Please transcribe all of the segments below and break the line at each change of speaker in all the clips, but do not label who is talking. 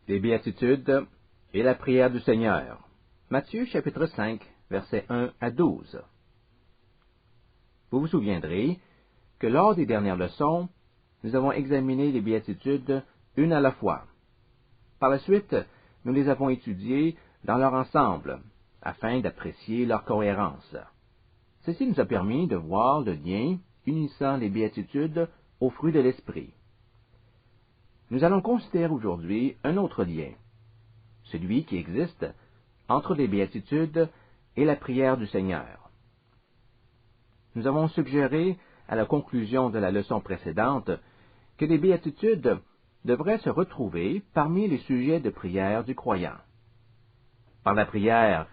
Les béatitudes et la prière du Seigneur. Matthieu chapitre 5, versets 1 à 12. Vous vous souviendrez que lors des dernières leçons, nous avons examiné les béatitudes une à la fois. Par la suite, nous les avons étudiées dans leur ensemble, afin d'apprécier leur cohérence. Ceci nous a permis de voir le lien unissant les béatitudes aux fruits de l'Esprit. Nous allons considérer aujourd'hui un autre lien, celui qui existe entre les béatitudes et la prière du Seigneur. Nous avons suggéré, à la conclusion de la leçon précédente, que les béatitudes devraient se retrouver parmi les sujets de prière du croyant. Par la prière,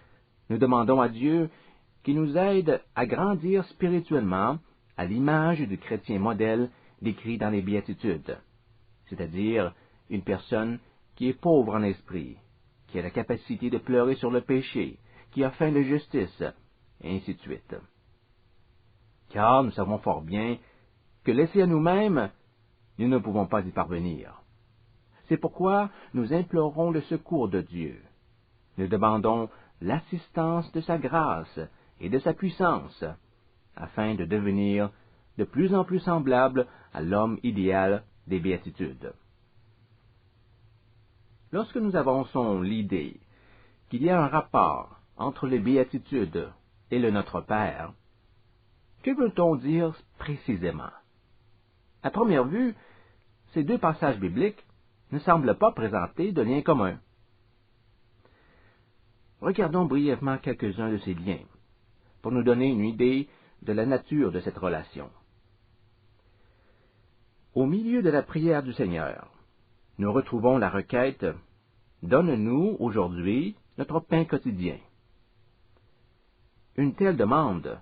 nous demandons à Dieu qu'il nous aide à grandir spirituellement à l'image du chrétien modèle décrit dans les béatitudes, c'est-à-dire une personne qui est pauvre en esprit, qui a la capacité de pleurer sur le péché, qui a faim de justice, et ainsi de suite. Car nous savons fort bien que laissés à nous-mêmes, nous ne pouvons pas y parvenir. C'est pourquoi nous implorons le secours de Dieu. Nous demandons l'assistance de sa grâce et de sa puissance, afin de devenir de plus en plus semblable à l'homme idéal des béatitudes. Lorsque nous avançons l'idée qu'il y a un rapport entre les béatitudes et le Notre Père, que veut-on dire précisément? À première vue, ces deux passages bibliques ne semblent pas présenter de lien commun. Regardons brièvement quelques-uns de ces liens, pour nous donner une idée de la nature de cette relation. Au milieu de la prière du Seigneur, nous retrouvons la requête « Donne-nous aujourd'hui notre pain quotidien ». Une telle demande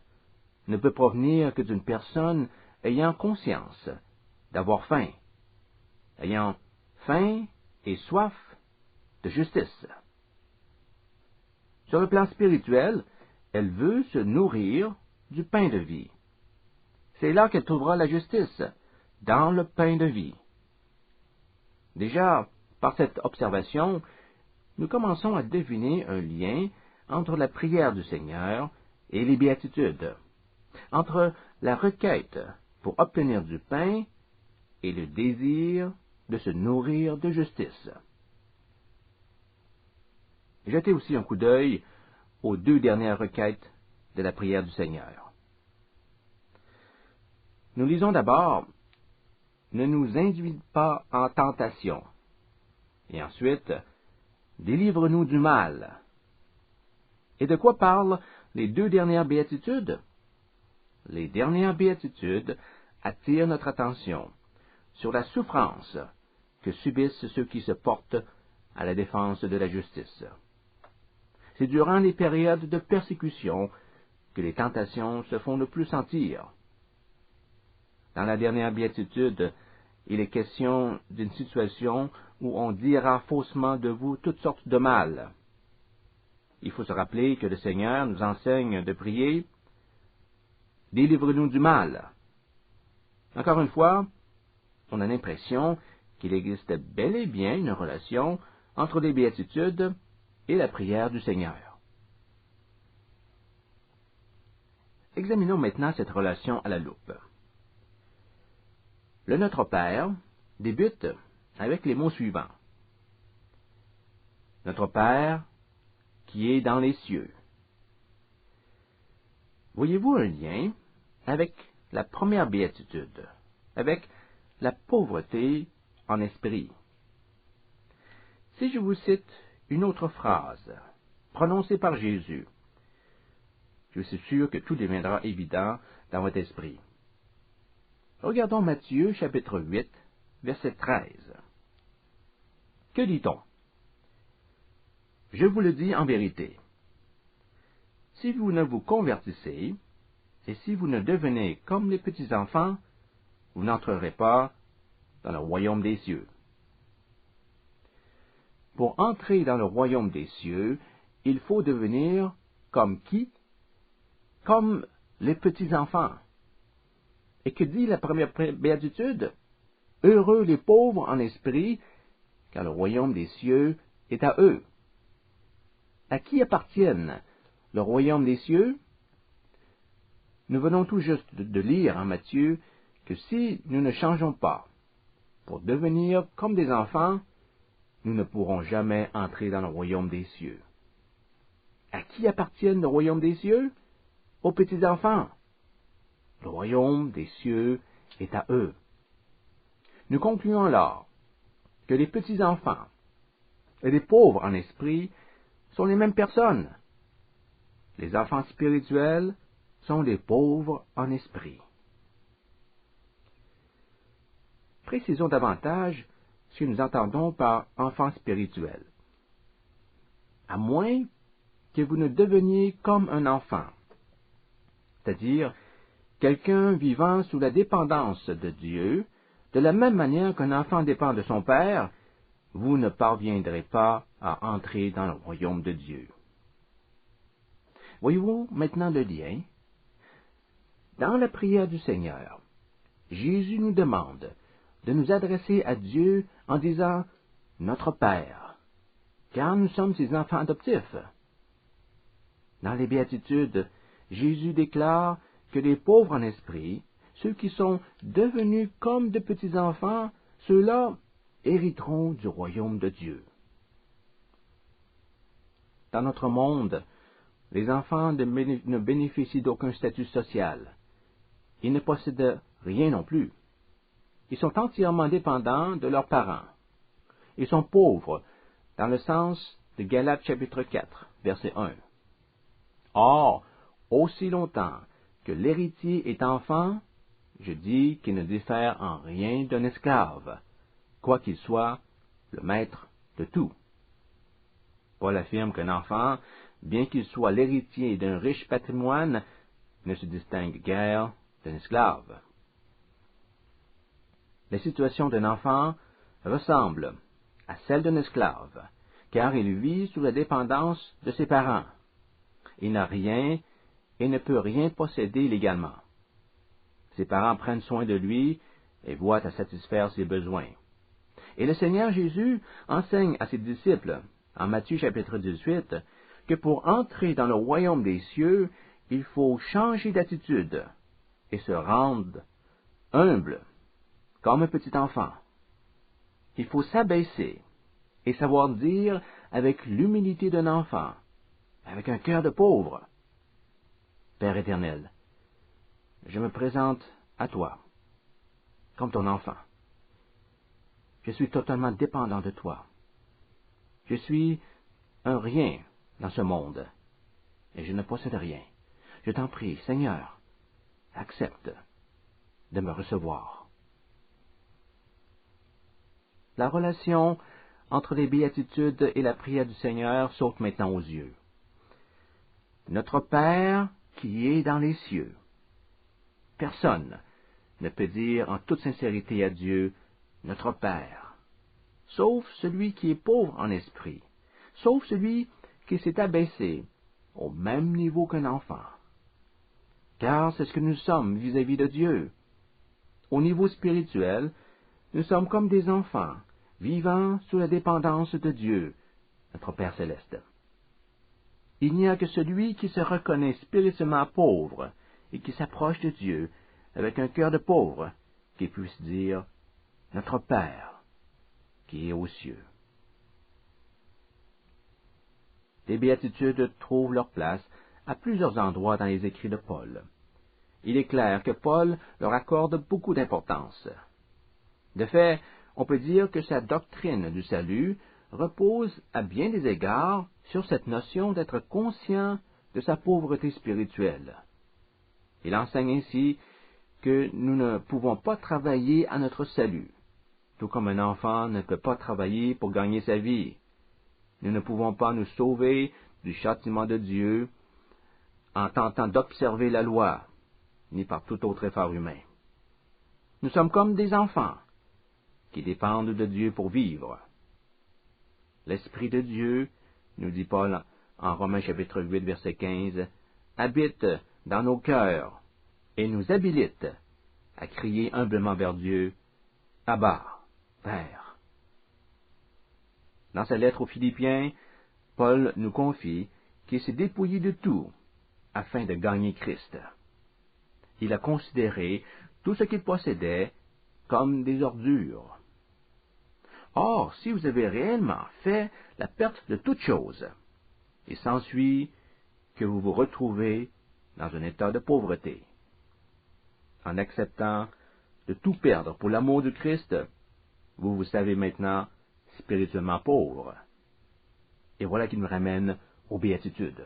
ne peut provenir que d'une personne ayant conscience d'avoir faim, ayant faim et soif de justice. Sur le plan spirituel, elle veut se nourrir du pain de vie. C'est là qu'elle trouvera la justice, dans le pain de vie. Déjà, par cette observation, nous commençons à deviner un lien entre la prière du Seigneur et les béatitudes, entre la requête pour obtenir du pain et le désir de se nourrir de justice. Jetez aussi un coup d'œil aux deux dernières requêtes de la prière du Seigneur. Nous lisons d'abord « Ne nous induis pas en tentation » et ensuite « Délivre-nous du mal ». Et de quoi parlent les deux dernières béatitudes? Les dernières béatitudes attirent notre attention sur la souffrance que subissent ceux qui se portent à la défense de la justice. C'est durant les périodes de persécution que les tentations se font le plus sentir. Dans la dernière béatitude, il est question d'une situation où on dira faussement de vous toutes sortes de mal. Il faut se rappeler que le Seigneur nous enseigne de prier « Délivre-nous du mal ». Encore une fois, on a l'impression qu'il existe bel et bien une relation entre les béatitudes et la prière du Seigneur. Examinons maintenant cette relation à la loupe. Le Notre Père débute avec les mots suivants. Notre Père qui est dans les cieux. Voyez-vous un lien avec la première béatitude, avec la pauvreté en esprit? Si je vous cite une autre phrase prononcée par Jésus, je suis sûr que tout deviendra évident dans votre esprit. Regardons Matthieu chapitre 8, verset 13. Que dit-on? Je vous le dis en vérité. Si vous ne vous convertissez, et si vous ne devenez comme les petits-enfants, vous n'entrerez pas dans le royaume des cieux. Pour entrer dans le royaume des cieux, il faut devenir comme qui? Comme les petits-enfants. Et que dit la première béatitude? Heureux les pauvres en esprit, car le royaume des cieux est à eux. À qui appartiennent le royaume des cieux? Nous venons tout juste de lire en Matthieu que si nous ne changeons pas pour devenir comme des enfants, nous ne pourrons jamais entrer dans le royaume des cieux. À qui appartiennent le royaume des cieux? Aux petits enfants. Le royaume des cieux est à eux. Nous concluons alors que les petits enfants et les pauvres en esprit sont les mêmes personnes. Les enfants spirituels sont les pauvres en esprit. Précisons davantage ce que nous entendons par enfant spirituel. À moins que vous ne deveniez comme un enfant, c'est-à-dire quelqu'un vivant sous la dépendance de Dieu, de la même manière qu'un enfant dépend de son père, vous ne parviendrez pas à entrer dans le royaume de Dieu. Voyez-vous maintenant le lien? Dans la prière du Seigneur, Jésus nous demande de nous adresser à Dieu en disant « Notre Père », car nous sommes ses enfants adoptifs. Dans les Béatitudes, Jésus déclare que les pauvres en esprit, ceux qui sont devenus comme de petits enfants, ceux-là hériteront du royaume de Dieu. Dans notre monde, les enfants ne bénéficient d'aucun statut social. Ils ne possèdent rien non plus. Ils sont entièrement dépendants de leurs parents. Ils sont pauvres, dans le sens de Galates chapitre 4, verset 1. Or, aussi longtemps que l'héritier est enfant, je dis qu'il ne diffère en rien d'un esclave, quoiqu'il soit le maître de tout. Paul affirme qu'un enfant, bien qu'il soit l'héritier d'un riche patrimoine, ne se distingue guère d'un esclave. La situation d'un enfant ressemble à celle d'un esclave, car il vit sous la dépendance de ses parents. Il n'a rien et ne peut rien posséder légalement. Ses parents prennent soin de lui et voient à satisfaire ses besoins. Et le Seigneur Jésus enseigne à ses disciples, en Matthieu chapitre 18, que pour entrer dans le royaume des cieux, il faut changer d'attitude et se rendre humble, comme un petit enfant. Il faut s'abaisser et savoir dire avec l'humilité d'un enfant, avec un cœur de pauvre, « Père éternel, je me présente à toi, comme ton enfant. Je suis totalement dépendant de toi. Je suis un rien dans ce monde, et je ne possède rien. Je t'en prie, Seigneur, accepte de me recevoir. » La relation entre les béatitudes et la prière du Seigneur saute maintenant aux yeux. Notre Père qui est dans les cieux. Personne ne peut dire en toute sincérité à Dieu, notre Père, sauf celui qui est pauvre en esprit, sauf celui qui s'est abaissé au même niveau qu'un enfant. Car c'est ce que nous sommes vis-à-vis de Dieu. Au niveau spirituel, nous sommes comme des enfants, vivant sous la dépendance de Dieu, notre Père céleste. Il n'y a que celui qui se reconnaît spirituellement pauvre et qui s'approche de Dieu avec un cœur de pauvre, qui puisse dire « Notre Père, qui est aux cieux ». Les béatitudes trouvent leur place à plusieurs endroits dans les écrits de Paul. Il est clair que Paul leur accorde beaucoup d'importance. De fait, on peut dire que sa doctrine du salut repose à bien des égards sur cette notion d'être conscient de sa pauvreté spirituelle. Il enseigne ainsi que nous ne pouvons pas travailler à notre salut, tout comme un enfant ne peut pas travailler pour gagner sa vie. Nous ne pouvons pas nous sauver du châtiment de Dieu en tentant d'observer la loi, ni par tout autre effort humain. Nous sommes comme des enfants qui dépendent de Dieu pour vivre. L'Esprit de Dieu, nous dit Paul en Romains chapitre 8, verset 15, habite dans nos cœurs et nous habilite à crier humblement vers Dieu, Abba, Père. Dans sa lettre aux Philippiens, Paul nous confie qu'il s'est dépouillé de tout afin de gagner Christ. Il a considéré tout ce qu'il possédait comme des ordures. Or, si vous avez réellement fait la perte de toute chose, il s'ensuit que vous vous retrouvez dans un état de pauvreté. En acceptant de tout perdre pour l'amour du Christ, vous vous savez maintenant spirituellement pauvre. Et voilà qui nous ramène aux béatitudes.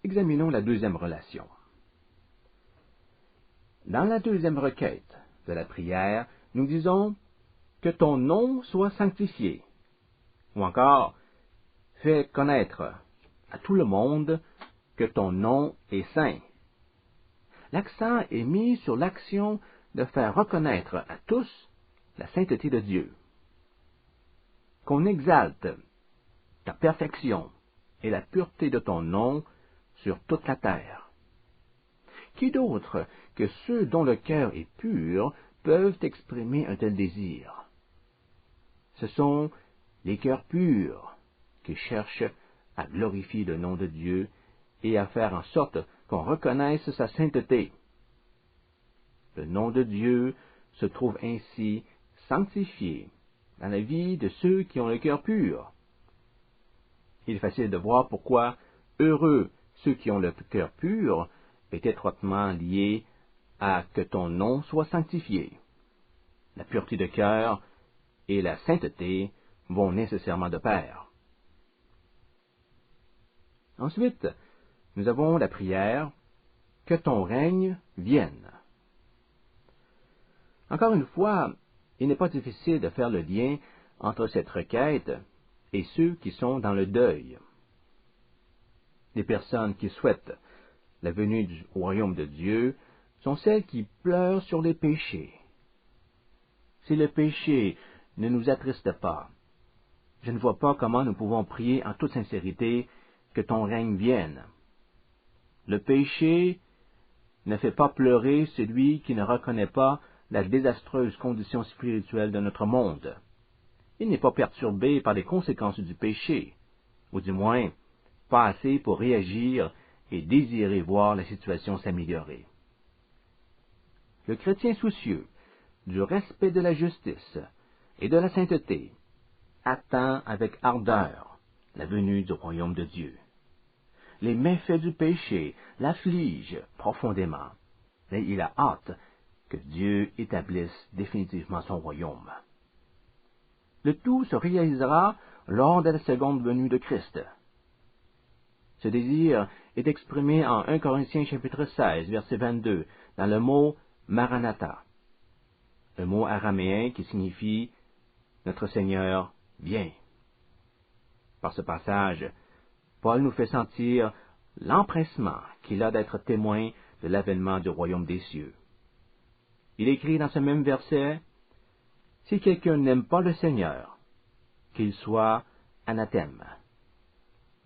Examinons la deuxième relation. Dans la deuxième requête de la prière, nous disons « Que ton nom soit sanctifié » ou encore « Fais connaître à tout le monde que ton nom est saint ». L'accent est mis sur l'action de faire reconnaître à tous la sainteté de Dieu. Qu'on exalte ta perfection et la pureté de ton nom sur toute la terre. Qui d'autre que ceux dont le cœur est pur peuvent exprimer un tel désir? Ce sont les cœurs purs qui cherchent à glorifier le nom de Dieu et à faire en sorte qu'on reconnaisse sa sainteté. Le nom de Dieu se trouve ainsi sanctifié dans la vie de ceux qui ont le cœur pur. Il est facile de voir pourquoi heureux ceux qui ont le cœur pur est étroitement lié à que ton nom soit sanctifié. La pureté de cœur et la sainteté vont nécessairement de pair. Ensuite, nous avons la prière « Que ton règne vienne ». Encore une fois, il n'est pas difficile de faire le lien entre cette requête et ceux qui sont dans le deuil. Les personnes qui souhaitent la venue du royaume de Dieu sont celles qui pleurent sur les péchés. Si le péché ne nous attriste pas, je ne vois pas comment nous pouvons prier en toute sincérité que ton règne vienne. Le péché ne fait pas pleurer celui qui ne reconnaît pas la désastreuse condition spirituelle de notre monde. Il n'est pas perturbé par les conséquences du péché, ou du moins pas assez pour réagir et désirer voir la situation s'améliorer. Le chrétien soucieux du respect de la justice et de la sainteté attend avec ardeur la venue du royaume de Dieu. Les méfaits du péché l'affligent profondément, mais il a hâte que Dieu établisse définitivement son royaume. Le tout se réalisera lors de la seconde venue de Christ. Ce désir est exprimé en 1 Corinthiens chapitre 16, verset 22, dans le mot « Maranatha », un mot araméen qui signifie « Notre Seigneur vient ». Par ce passage, Paul nous fait sentir l'empressement qu'il a d'être témoin de l'avènement du royaume des cieux. Il écrit dans ce même verset, « Si quelqu'un n'aime pas le Seigneur, qu'il soit anathème. »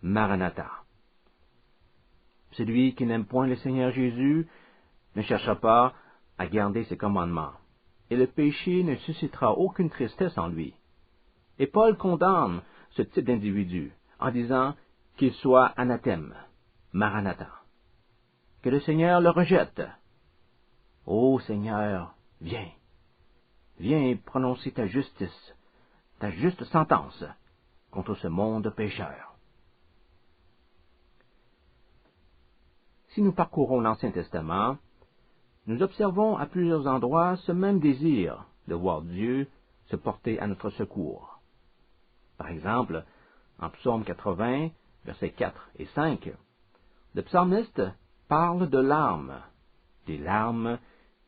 Maranatha. Celui qui n'aime point le Seigneur Jésus ne cherchera pas à garder ses commandements, et le péché ne suscitera aucune tristesse en lui. Et Paul condamne ce type d'individu en disant qu'il soit anathème, Maranatha. Que le Seigneur le rejette. Ô Seigneur, viens. Viens prononcer ta justice, ta juste sentence contre ce monde pécheur. Si nous parcourons l'Ancien Testament, nous observons à plusieurs endroits ce même désir de voir Dieu se porter à notre secours. Par exemple, en Psaume 80, versets 4 et 5, le psalmiste parle de larmes, des larmes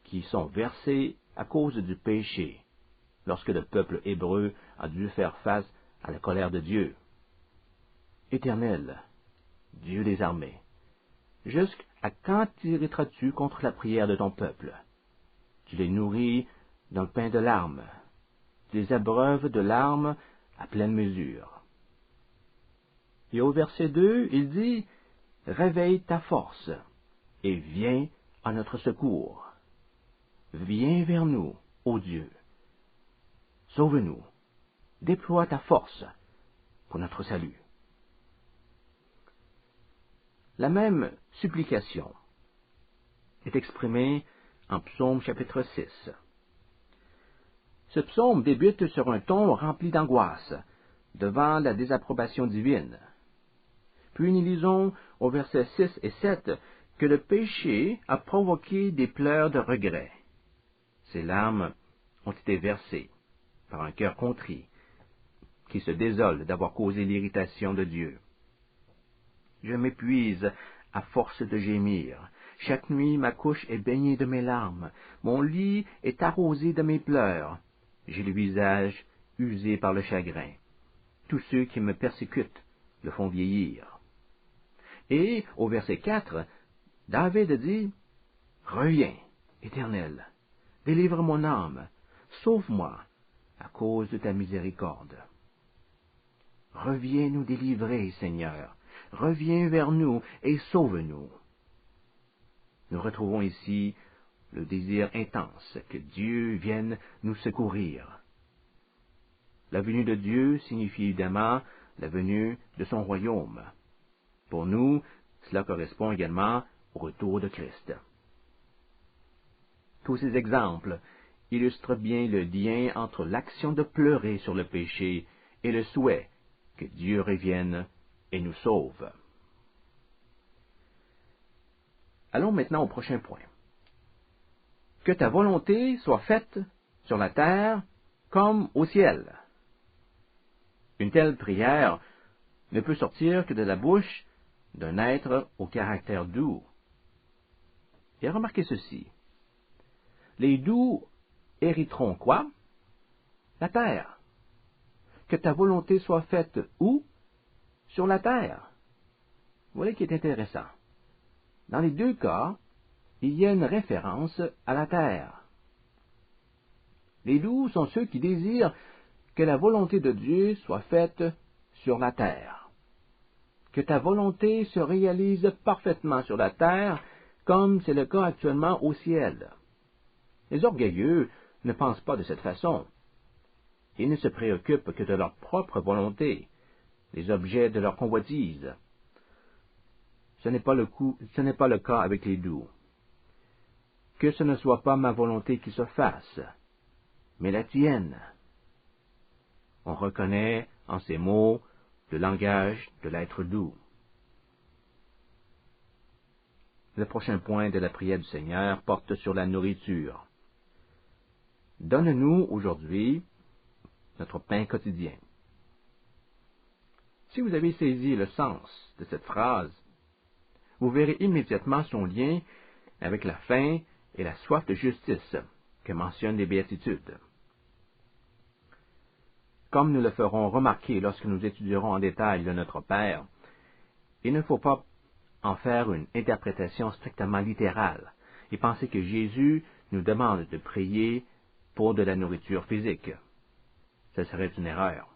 qui sont versées à cause du péché, lorsque le peuple hébreu a dû faire face à la colère de Dieu. Éternel, Dieu des armées, jusqu'à quand t'irriteras-tu contre la prière de ton peuple? Tu les nourris d'un pain de larmes, tu les abreuves de larmes à pleine mesure. Et au verset 2, il dit, « Réveille ta force, et viens à notre secours. Viens vers nous, ô Dieu. sauve-nous. Déploie ta force pour notre salut. La même supplication est exprimée en Psaume chapitre 6. Ce psaume débute sur un ton rempli d'angoisse devant la désapprobation divine. Puis nous lisons au verset 6 et 7 que le péché a provoqué des pleurs de regret. Ces larmes ont été versées par un cœur contrit qui se désole d'avoir causé l'irritation de Dieu. Je m'épuise à force de gémir. Chaque nuit, ma couche est baignée de mes larmes. Mon lit est arrosé de mes pleurs. J'ai le visage usé par le chagrin. Tous ceux qui me persécutent le font vieillir. Et, au verset 4, David dit, « Reviens, Éternel, délivre mon âme, sauve-moi à cause de ta miséricorde. » Reviens nous délivrer, Seigneur. Reviens vers nous et sauve-nous. Nous retrouvons ici le désir intense que Dieu vienne nous secourir. La venue de Dieu signifie évidemment la venue de son royaume. Pour nous, cela correspond également au retour de Christ. Tous ces exemples illustrent bien le lien entre l'action de pleurer sur le péché et le souhait que Dieu revienne et nous sauve. Allons maintenant au prochain point. Que ta volonté soit faite sur la terre comme au ciel. Une telle prière ne peut sortir que de la bouche d'un être au caractère doux. Et remarquez ceci. Les doux hériteront quoi? La terre. Que ta volonté soit faite où? Sur la terre. Voilà qui est intéressant. Dans les deux cas, il y a une référence à la terre. Les doux sont ceux qui désirent que la volonté de Dieu soit faite sur la terre. Que ta volonté se réalise parfaitement sur la terre, comme c'est le cas actuellement au ciel. Les orgueilleux ne pensent pas de cette façon. Ils ne se préoccupent que de leur propre volonté, les objets de leur convoitise. Ce n'est pas le cas avec les doux. Que ce ne soit pas ma volonté qui se fasse, mais la tienne. On reconnaît en ces mots le langage de l'être doux. Le prochain point de la prière du Seigneur porte sur la nourriture. Donne-nous aujourd'hui notre pain quotidien. Si vous avez saisi le sens de cette phrase, vous verrez immédiatement son lien avec la faim et la soif de justice que mentionnent les béatitudes. Comme nous le ferons remarquer lorsque nous étudierons en détail le Notre Père, il ne faut pas en faire une interprétation strictement littérale et penser que Jésus nous demande de prier pour de la nourriture physique. Ce serait une erreur.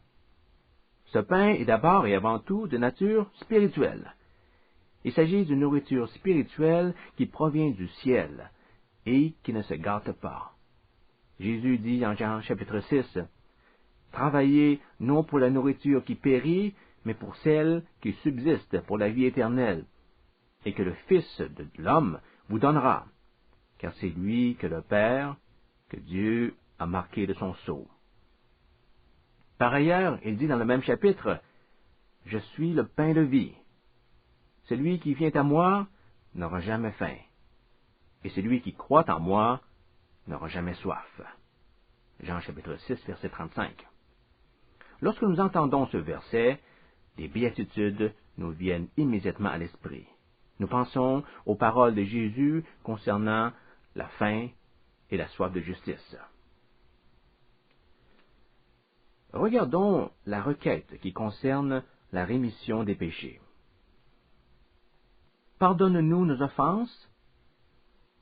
Ce pain est d'abord et avant tout de nature spirituelle. Il s'agit d'une nourriture spirituelle qui provient du ciel et qui ne se gâte pas. Jésus dit en Jean chapitre 6, « Travaillez non pour la nourriture qui périt, mais pour celle qui subsiste pour la vie éternelle, et que le Fils de l'homme vous donnera, car c'est lui que le Père, que Dieu a marqué de son sceau. » Par ailleurs, il dit dans le même chapitre, « Je suis le pain de vie. Celui qui vient à moi n'aura jamais faim, et celui qui croit en moi n'aura jamais soif. » Jean chapitre 6, verset 35. Lorsque nous entendons ce verset, les béatitudes nous viennent immédiatement à l'esprit. Nous pensons aux paroles de Jésus concernant la faim et la soif de justice. Regardons la requête qui concerne la rémission des péchés. Pardonne-nous nos offenses,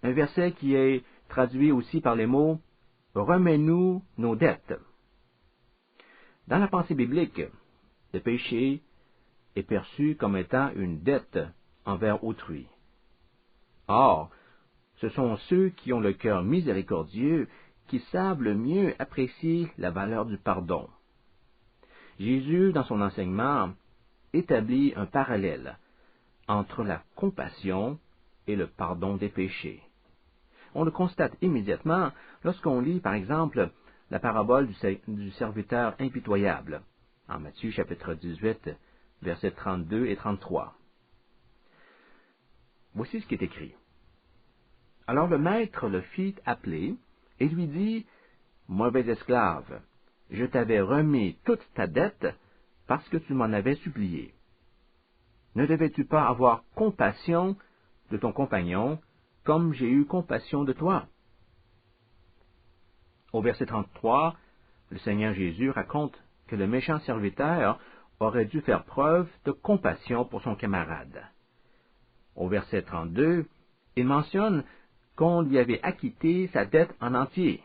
un verset qui est traduit aussi par les mots « remets-nous nos dettes ». Dans la pensée biblique, le péché est perçu comme étant une dette envers autrui. Or, ce sont ceux qui ont le cœur miséricordieux qui savent le mieux apprécier la valeur du pardon. Jésus, dans son enseignement, établit un parallèle entre la compassion et le pardon des péchés. On le constate immédiatement lorsqu'on lit, par exemple, la parabole du serviteur impitoyable, en Matthieu chapitre 18, versets 32 et 33. Voici ce qui est écrit. Alors le maître le fit appeler et lui dit, « Mauvais esclave, je t'avais remis toute ta dette parce que tu m'en avais supplié. Ne devais-tu pas avoir compassion de ton compagnon comme j'ai eu compassion de toi? » Au verset 33, le Seigneur Jésus raconte que le méchant serviteur aurait dû faire preuve de compassion pour son camarade. Au verset 32, il mentionne qu'on lui avait acquitté sa dette en entier.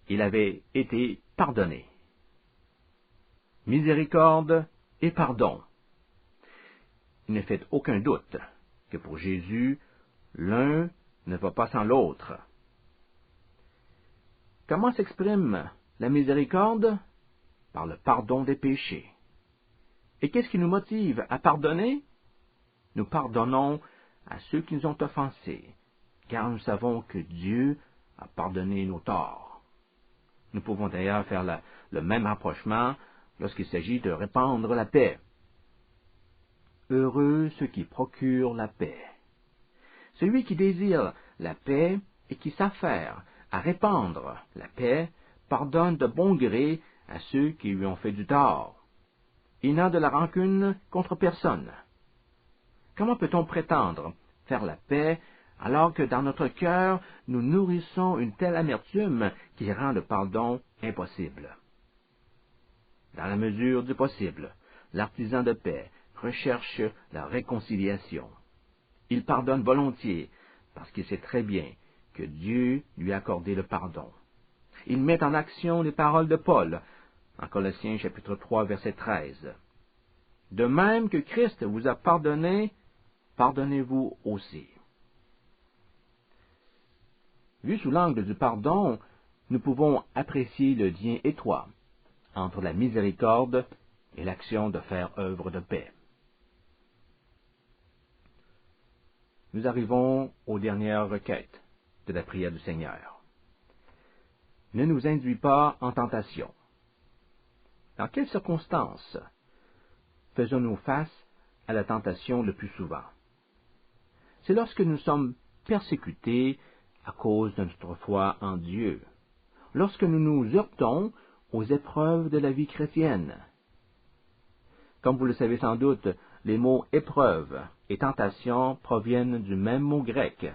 Il avait été pardonné. Miséricorde et pardon. Il ne fait aucun doute que pour Jésus, l'un ne va pas sans l'autre. Comment s'exprime la miséricorde? Par le pardon des péchés. Et qu'est-ce qui nous motive à pardonner? Nous pardonnons à ceux qui nous ont offensés, car nous savons que Dieu a pardonné nos torts. Nous pouvons d'ailleurs faire le même rapprochement lorsqu'il s'agit de répandre la paix. Heureux ceux qui procurent la paix. Celui qui désire la paix et qui s'affaire à répandre la paix pardonne de bon gré à ceux qui lui ont fait du tort. Il n'a de la rancune contre personne. Comment peut-on prétendre faire la paix alors que dans notre cœur nous nourrissons une telle amertume qui rend le pardon impossible? Dans la mesure du possible, l'artisan de paix recherche la réconciliation. Il pardonne volontiers parce qu'il sait très bien que Dieu lui a accordé le pardon. Il met en action les paroles de Paul en Colossiens chapitre 3 verset 13. De même que Christ vous a pardonné, pardonnez-vous aussi. Vu sous l'angle du pardon, nous pouvons apprécier le lien étroit entre la miséricorde et l'action de faire œuvre de paix. Nous arrivons aux dernières requêtes de la prière du Seigneur. Ne nous induis pas en tentation. Dans quelles circonstances faisons-nous face à la tentation le plus souvent? C'est lorsque nous sommes persécutés à cause de notre foi en Dieu, lorsque nous nous heurtons aux épreuves de la vie chrétienne. Comme vous le savez sans doute, les mots épreuve et tentation proviennent du même mot grec.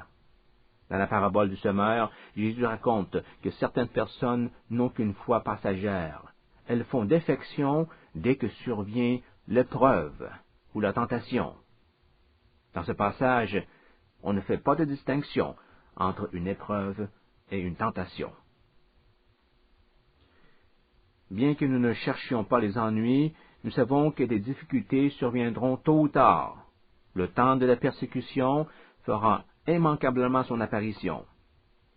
Dans la parabole du semeur, Jésus raconte que certaines personnes n'ont qu'une foi passagère. Elles font défection dès que survient l'épreuve ou la tentation. Dans ce passage, on ne fait pas de distinction entre une épreuve et une tentation. Bien que nous ne cherchions pas les ennuis, nous savons que des difficultés surviendront tôt ou tard. Le temps de la persécution fera immanquablement son apparition.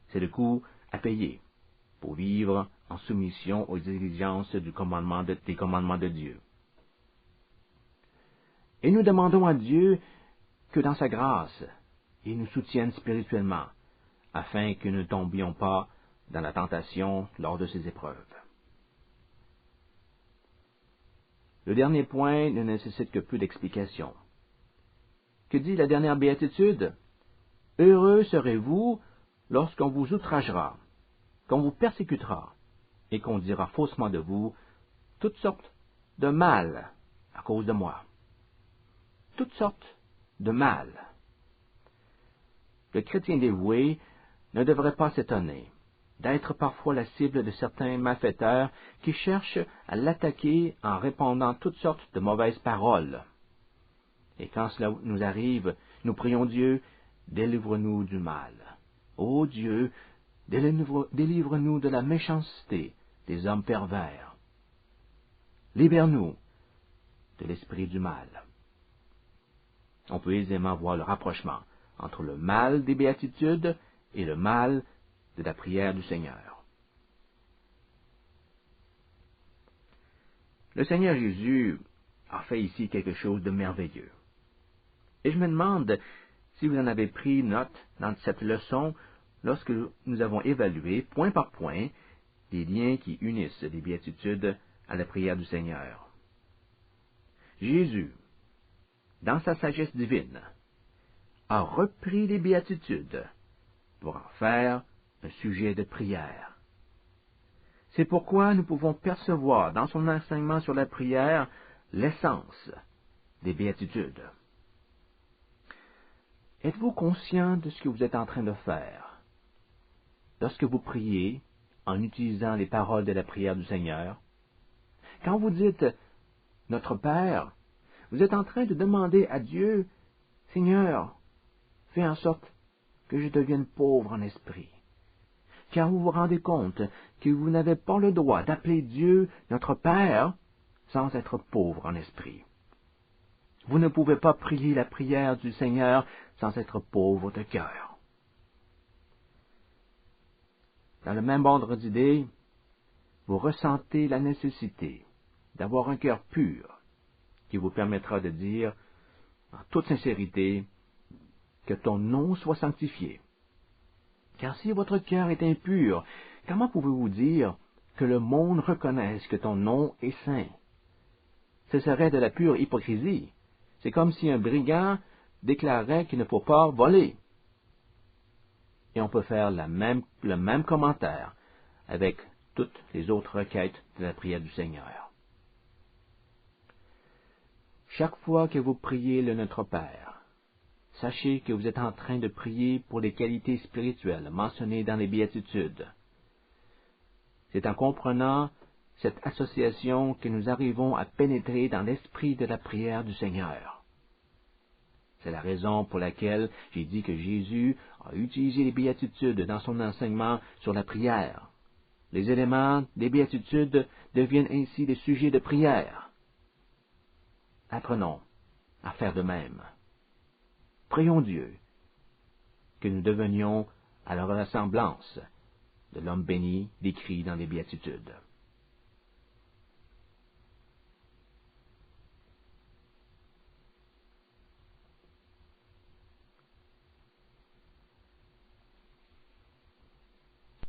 C'est le coût à payer pour vivre en soumission aux exigences des commandements de Dieu. Et nous demandons à Dieu que dans sa grâce, il nous soutienne spirituellement, afin que nous ne tombions pas dans la tentation lors de ces épreuves. Le dernier point ne nécessite que peu d'explication. Que dit la dernière béatitude? Heureux serez-vous lorsqu'on vous outragera, qu'on vous persécutera, et qu'on dira faussement de vous toutes sortes de mal à cause de moi. Toutes sortes de mal. Le chrétien dévoué ne devrait pas s'étonner d'être parfois la cible de certains malfaiteurs qui cherchent à l'attaquer en répandant toutes sortes de mauvaises paroles. Et quand cela nous arrive, nous prions Dieu, délivre-nous du mal. Ô Dieu, délivre-nous de la méchanceté des hommes pervers. Libère-nous de l'esprit du mal. On peut aisément voir le rapprochement entre le mal des béatitudes et le mal de la prière du Seigneur. Le Seigneur Jésus a fait ici quelque chose de merveilleux. Et je me demande si vous en avez pris note dans cette leçon lorsque nous avons évalué, point par point, les liens qui unissent les béatitudes à la prière du Seigneur. Jésus, dans sa sagesse divine, a repris les béatitudes pour en faire un sujet de prière. C'est pourquoi nous pouvons percevoir dans son enseignement sur la prière l'essence des béatitudes. Êtes-vous conscient de ce que vous êtes en train de faire lorsque vous priez en utilisant les paroles de la prière du Seigneur? Quand vous dites « Notre Père », vous êtes en train de demander à Dieu « Seigneur, fais en sorte que je devienne pauvre en esprit. » Car vous vous rendez compte que vous n'avez pas le droit d'appeler Dieu notre Père sans être pauvre en esprit. Vous ne pouvez pas prier la prière du Seigneur sans être pauvre de cœur. Dans le même ordre d'idée, vous ressentez la nécessité d'avoir un cœur pur qui vous permettra de dire, en toute sincérité, que ton nom soit sanctifié. Car si votre cœur est impur, comment pouvez-vous dire que le monde reconnaisse que ton nom est saint? Ce serait de la pure hypocrisie. C'est comme si un brigand déclarait qu'il ne faut pas voler. Et on peut faire le même commentaire avec toutes les autres requêtes de la prière du Seigneur. Chaque fois que vous priez le Notre Père, sachez que vous êtes en train de prier pour les qualités spirituelles mentionnées dans les béatitudes. C'est en comprenant cette association que nous arrivons à pénétrer dans l'esprit de la prière du Seigneur. C'est la raison pour laquelle j'ai dit que Jésus a utilisé les béatitudes dans son enseignement sur la prière. Les éléments des béatitudes deviennent ainsi des sujets de prière. Apprenons à faire de même. Prions Dieu que nous devenions à la ressemblance de l'homme béni décrit dans les béatitudes.